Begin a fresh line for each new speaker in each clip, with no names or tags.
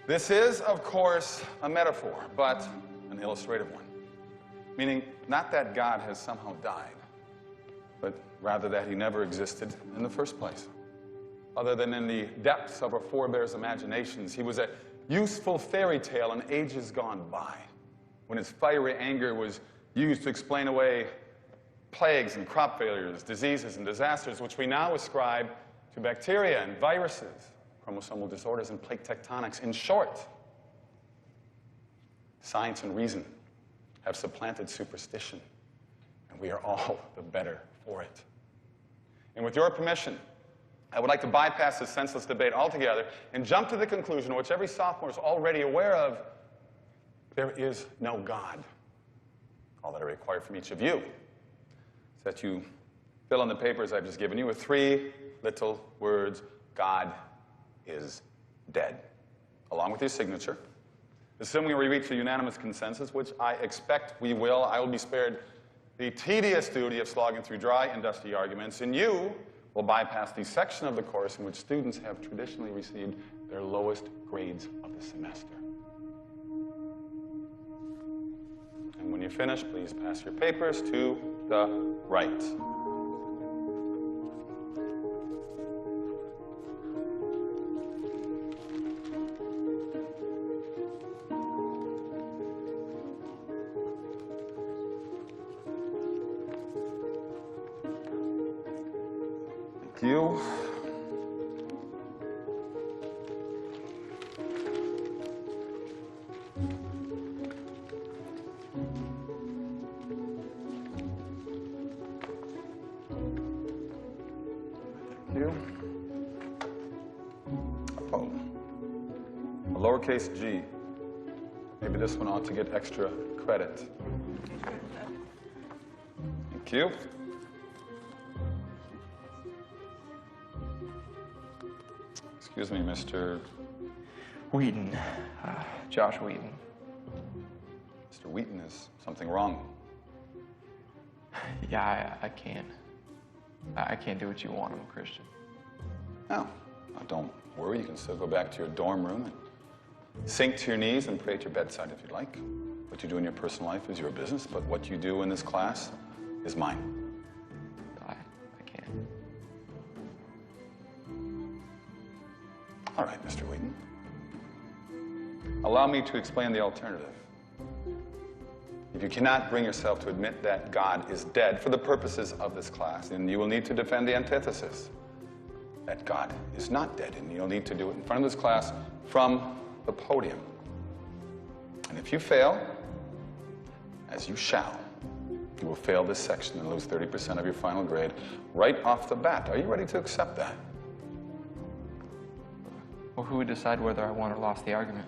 This is, of course, a metaphor, but an illustrative one. Meaning, not that God has somehow died, but rather that he never existed in the first place. Other than in the depths of our forebears' imaginations, he was a useful fairy tale in ages gone by, when his fiery anger was used to explain away plagues and crop failures, diseases and disasters, which we now ascribe to bacteria and viruses, chromosomal disorders and plate tectonics. In short, science and reason have supplanted superstition, and we are all the better for it. And with your permission, I would like to bypass this senseless debate altogether and jump to the conclusion, which every sophomore is already aware of: there is no God. All that I require from each of you is that you fill in the papers I've just given you with 3 little words: God is dead, along with your signature. Assuming we reach a unanimous consensus, which I expect we will, I will be spared the tedious duty of slogging through dry and dusty arguments, and you will bypass the section of the course in which students have traditionally received their lowest grades of the semester. And when you finish, please pass your papers to the right. Thank you. Oh, a lowercase g. Maybe this one ought to get extra credit. Thank you. Excuse me, Mr.
Wheaton. Josh Wheaton.
Mr. Wheaton, is something wrong?
Yeah, I can't. I can't do what you want. I'm a Christian.
No, don't worry. You can still go back to your dorm room and sink to your knees and pray at your bedside if you'd like. What you do in your personal life is your business, but what you do in this class is mine.
I can't.
All right, Mr. Wheaton. Allow me to explain the alternative. If you cannot bring yourself to admit that God is dead for the purposes of this class, then you will need to defend the antithesis, that God is not dead, and you'll need to do it in front of this class from the podium. And if you fail, as you shall, you will fail this section and lose 30% of your final grade right off the bat. Are you ready to accept that?
Well, who would decide whether I won or lost the argument?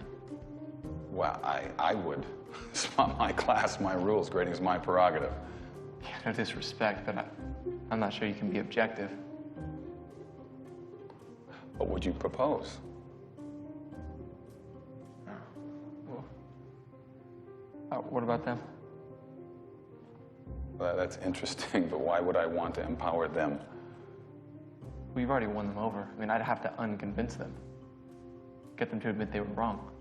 Well, I would. It's not my class, my rules. Grading is my prerogative.
Yeah, no disrespect, but I'm not sure you can be objective.
What would you propose?
Well, what about them?
Well, that's interesting, but why would I want to empower them?
Well, you've already won them over. I mean, I'd have to unconvince them. Get them to admit they were wrong.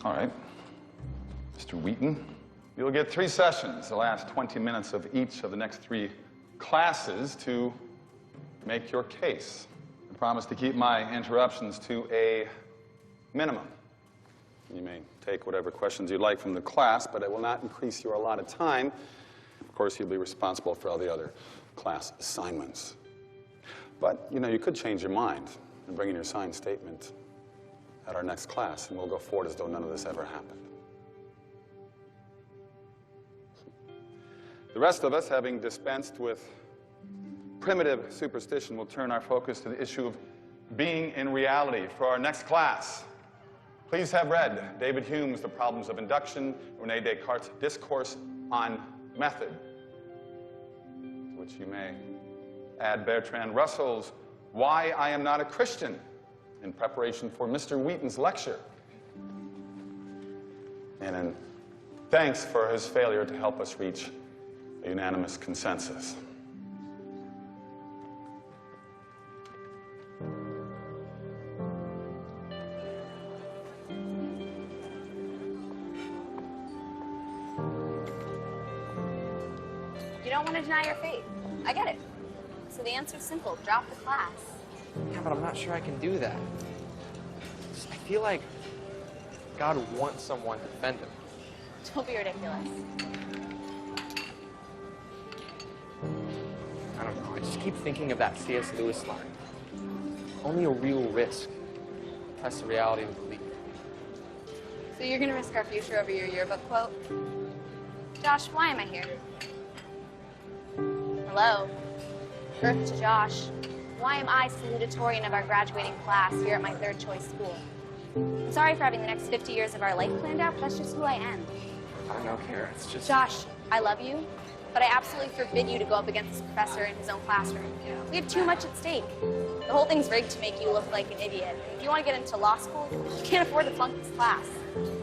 All right. Mr. Wheaton, you'll get 3 sessions, the last 20 minutes of each of the next 3 classes, to make your case. I promise to keep my interruptions to a minimum. You may take whatever questions you'd like from the class, but I will not increase your allotted time. Of course, you'll be responsible for all the other class assignments. But, you know, you could change your mind and bring in your signed statement at our next class, and we'll go forward as though none of this ever happened. The rest of us, having dispensed with primitive superstition, will turn our focus to the issue of being in reality for our next class. Please have read David Hume's The Problems of Induction, René Descartes' Discourse on Method, to which you may add Bertrand Russell's Why I Am Not a Christian, in preparation for Mr. Wheaton's lecture, and in thanks for his failure to help us reach a unanimous consensus.
You don't want to deny your faith. I get it. So the answer's simple. Drop the class.
Yeah, but I'm not sure I can do that. I feel like God wants someone to defend him.
Don't be ridiculous.
I don't know. I just keep thinking of that C.S. Lewis line. Only a real risk tests the reality of belief.
So you're going to risk our future over your yearbook quote? Josh, why am I here? Hello? Earth to Josh. Why am I salutatorian of our graduating class here at my third choice school? I'm sorry for having the next 50 years of our life planned out, but that's just who I am.
I don't know, Kara. It's just...
Josh, I love you, but I absolutely forbid you to go up against this professor in his own classroom. We have too much at stake. The whole thing's rigged to make you look like an idiot. If you want to get into law school, you can't afford to flunk this class.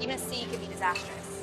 Even a C could be disastrous.